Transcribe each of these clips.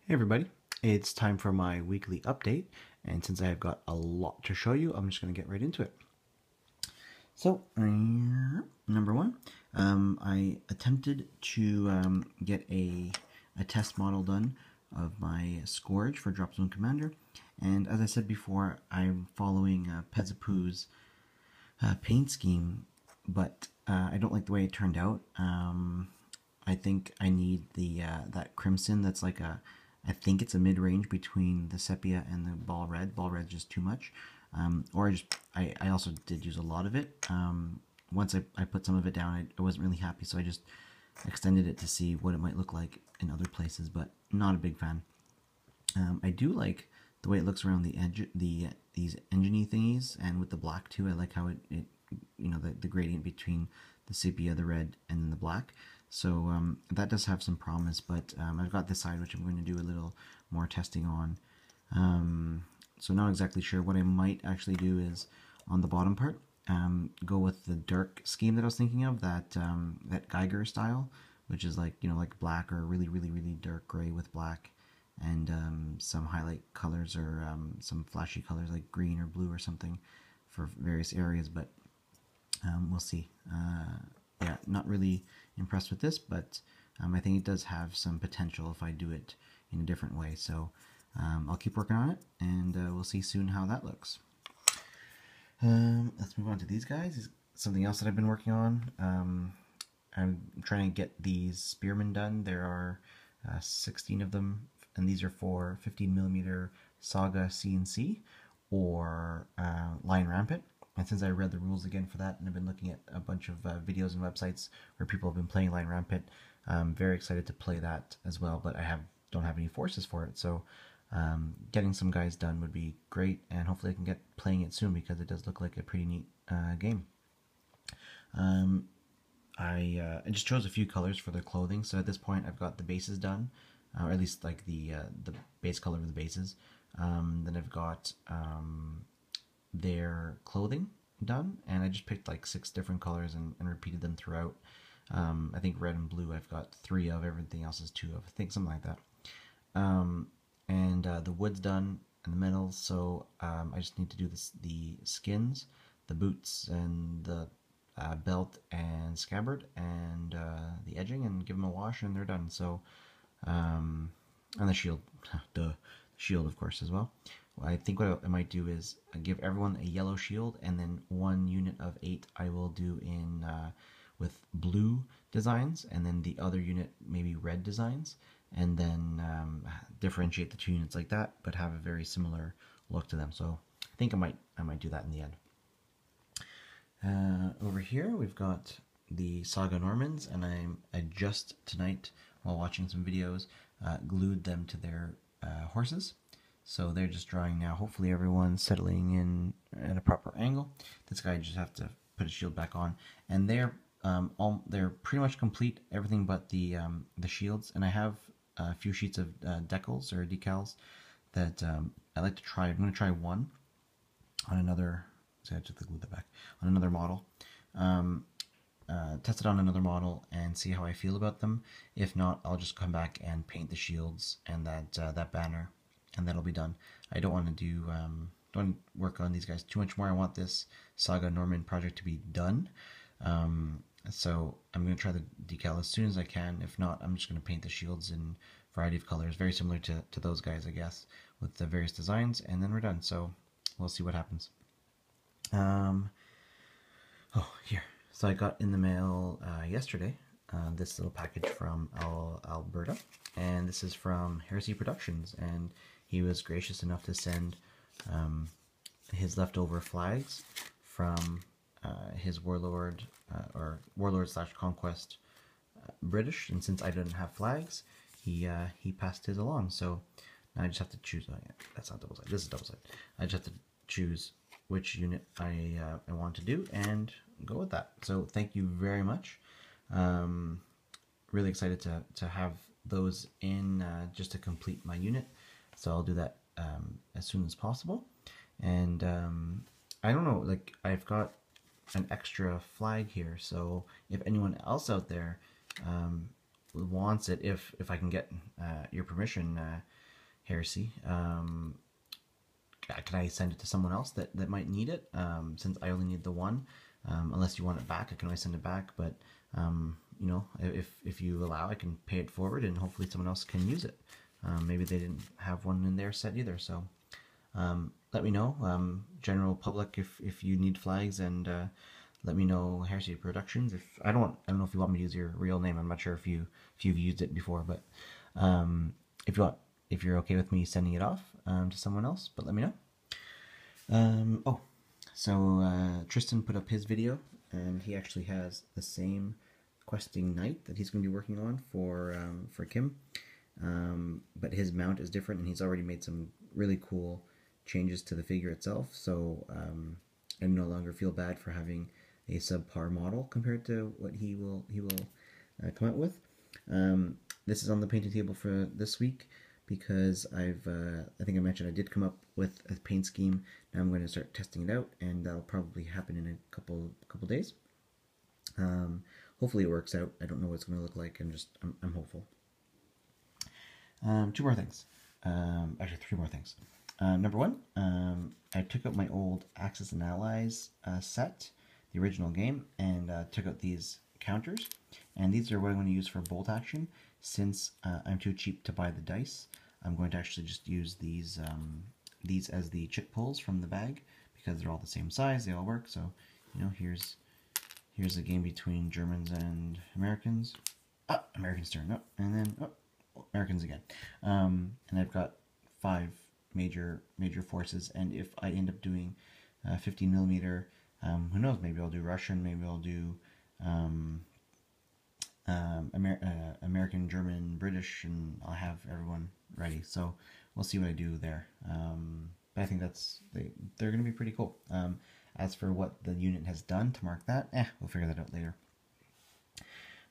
Hey everybody, it's time for my weekly update, and since I've got a lot to show you, I'm just going to get right into it. So, number one, I attempted to get a test model done of my Scourge for Drop Zone Commander, and as I said before, I'm following Pezapoo's paint scheme, but I don't like the way it turned out. I think I need the that crimson that's like a, I think it's a mid-range between the sepia and the ball red. Ball red's just too much. Or I also did use a lot of it. Once I put some of it down, I wasn't really happy, so I just extended it to see what it might look like in other places, but not a big fan. I do like the way it looks around the edge, these engine-y thingies, and with the black too. I like how it you know, the gradient between the sepia, the red, and then the black. So that does have some promise, but I've got this side which I'm going to do a little more testing on. So not exactly sure. What I might actually do is on the bottom part, go with the dark scheme that I was thinking of, that that Geiger style, which is like, you know, like black or really dark gray with black, and some highlight colors or some flashy colors like green or blue or something for various areas, but we'll see. Yeah, not really impressed with this, but I think it does have some potential if I do it in a different way. So I'll keep working on it, and we'll see soon how that looks. Let's move on to these guys. Something else that I've been working on. I'm trying to get these Spearmen done. There are 16 of them, and these are for 15mm Saga CNC or Lion Rampant. And since I read the rules again for that, and I've been looking at a bunch of videos and websites where people have been playing Lion Rampant, I'm very excited to play that as well, but I don't have any forces for it, so getting some guys done would be great, and hopefully I can get playing it soon because it does look like a pretty neat game. I just chose a few colors for their clothing, so at this point I've got the bases done, or at least like the base color of the bases. Then I've got their clothing done, and I just picked like 6 different colors and repeated them throughout. I think red and blue I've got 3 of, everything else is 2 of, I think, something like that. And the wood's done and the metals, so I just need to do the skins, the boots, and the belt and scabbard, and the edging, and give them a wash, and they're done. So and the shield, the shield of course as well. I think what I might do is give everyone a yellow shield, and then 1 unit of 8 I will do in with blue designs, and then the other unit maybe red designs, and then differentiate the 2 units like that, but have a very similar look to them. So I think I might do that in the end. Over here we've got the Saga Normans, and I just tonight, while watching some videos, glued them to their horses. So they're just drawing now. Hopefully everyone's settling in at a proper angle. This guy just have to put his shield back on, and they're pretty much complete, everything but the shields. And I have a few sheets of decals or decals that I like to try. I'm going to try one on another. So I have to glue that back on another model. Test it on another model and see how I feel about them. If not, I'll just come back and paint the shields and that banner, and that'll be done. I don't want to do don't work on these guys too much more. I want this Saga Norman project to be done. So I'm going to try the decal as soon as I can. If not, I'm just going to paint the shields in a variety of colors, very similar to those guys, I guess, with the various designs, and then we're done. So we'll see what happens. Oh, here. So I got in the mail yesterday this little package from Alberta, and this is from Heresy Productions, and he was gracious enough to send his leftover flags from his Warlord or Warlord/Conquest British, and since I didn't have flags, he passed his along. So now I just have to choose. Oh, yeah, that's not double sided. This is double sided. I just have to choose which unit I want to do and go with that. So thank you very much. Really excited to have those in just to complete my unit. So I'll do that as soon as possible. And I don't know, like, I've got an extra flag here, so if anyone else out there wants it, if I can get your permission, Heresy, can I send it to someone else that might need it? Since I only need the one, unless you want it back, I can always send it back. But you know, if you allow, I can pay it forward, and hopefully someone else can use it. Maybe they didn't have one in their set either, so let me know, general public, if you need flags, and let me know, Heresy Productions. If I don't know if you want me to use your real name. I'm not sure if you've used it before, but if you're okay with me sending it off to someone else, but let me know. Oh, so Tristan put up his video, and he actually has the same questing knight that he's going to be working on for Kim, but his mount is different, and he's already made some really cool changes to the figure itself. So I no longer feel bad for having a subpar model compared to what he will come out with. This is on the painting table for this week because I think I mentioned I did come up with a paint scheme. Now I'm going to start testing it out, and that'll probably happen in a couple days. Hopefully it works out. I don't know what it's going to look like. I'm hopeful. Two more things. Actually, three more things. Number one, I took out my old Axis and Allies set, the original game, and took out these counters. And these are what I'm going to use for bolt action. Since I'm too cheap to buy the dice, I'm going to actually just use these as the chip pulls from the bag, because they're all the same size, they all work. So, you know, here's a game between Germans and Americans. Americans turn up, and then Americans again. And I've got 5 major forces, and if I end up doing 15mm, who knows, maybe I'll do Russian, maybe I'll do American, German, British, and I'll have everyone ready. So we'll see what I do there. But I think they're going to be pretty cool. As for what the unit has done to mark that, we'll figure that out later.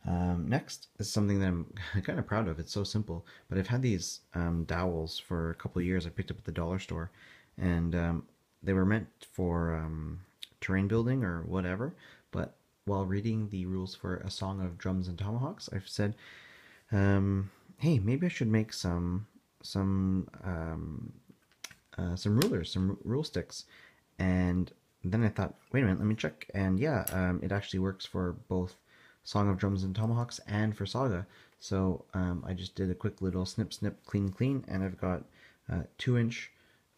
Next is something that I'm kind of proud of. It's so simple, but I've had these dowels for a couple of years. I picked up at the dollar store, and they were meant for terrain building or whatever, but while reading the rules for A Song of Drums and Tomahawks, I've said, hey, maybe I should make some rulers, some rule sticks. And then I thought, wait a minute, let me check. And yeah, it actually works for both Song of Drums and Tomahawks and for Saga. So I just did a quick little snip, clean, and I've got 2-inch,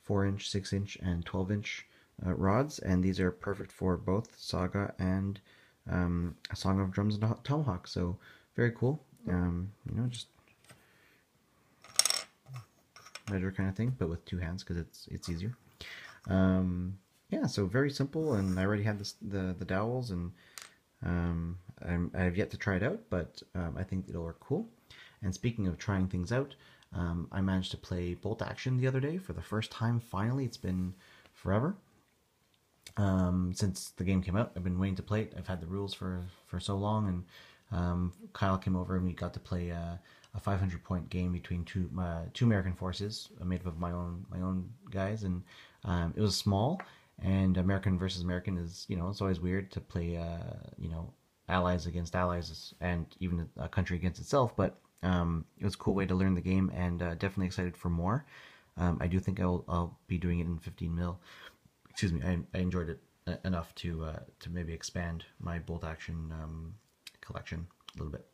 4-inch, 6-inch, and 12-inch rods, and these are perfect for both Saga and A Song of Drums and Tomahawks. So very cool. You know, just measure kind of thing, but with 2 hands because it's easier. Yeah, so very simple, and I already had the dowels, and I've yet to try it out, but I think it'll work cool. And speaking of trying things out, I managed to play Bolt Action the other day for the first time. Finally, it's been forever since the game came out. I've been waiting to play it. I've had the rules for so long, and Kyle came over and we got to play a 500-point game between two American forces made up of my own guys, and it was small. And American versus American is, you know, it's always weird to play, you know, allies against allies, and even a country against itself. But it was a cool way to learn the game, and definitely excited for more. I do think I'll be doing it in 15mm. Excuse me. I enjoyed it enough to maybe expand my bolt action collection a little bit.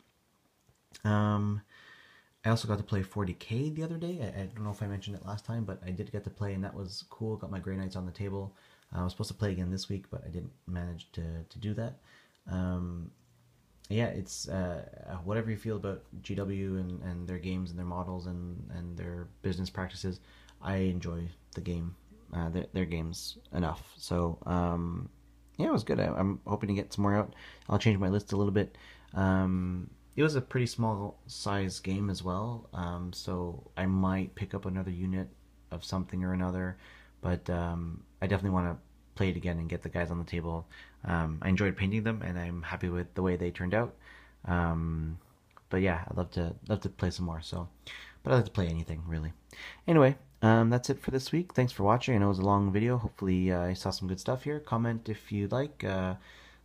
I also got to play 40K the other day. I don't know if I mentioned it last time, but I did get to play, and that was cool. Got my Grey Knights on the table. I was supposed to play again this week, but I didn't manage to do that. Yeah, it's whatever you feel about GW and their games and their models and their business practices, I enjoy the game, their games enough. So yeah, it was good. I'm hoping to get some more out. I'll change my list a little bit. It was a pretty small size game as well, so I might pick up another unit of something or another, but I definitely want to play it again and get the guys on the table. I enjoyed painting them, and I'm happy with the way they turned out. But yeah, I'd love to play some more. So, but I'd like to play anything really. Anyway, that's it for this week. Thanks for watching. I know it was a long video. Hopefully, I saw some good stuff here. Comment if you'd like.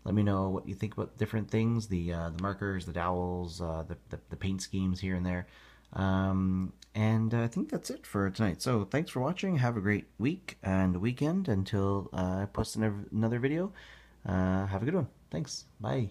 Let me know what you think about different things, the markers, the dowels, the paint schemes here and there. And I think that's it for tonight. So thanks for watching. Have a great week and weekend until I post another video. Have a good one. Thanks. Bye.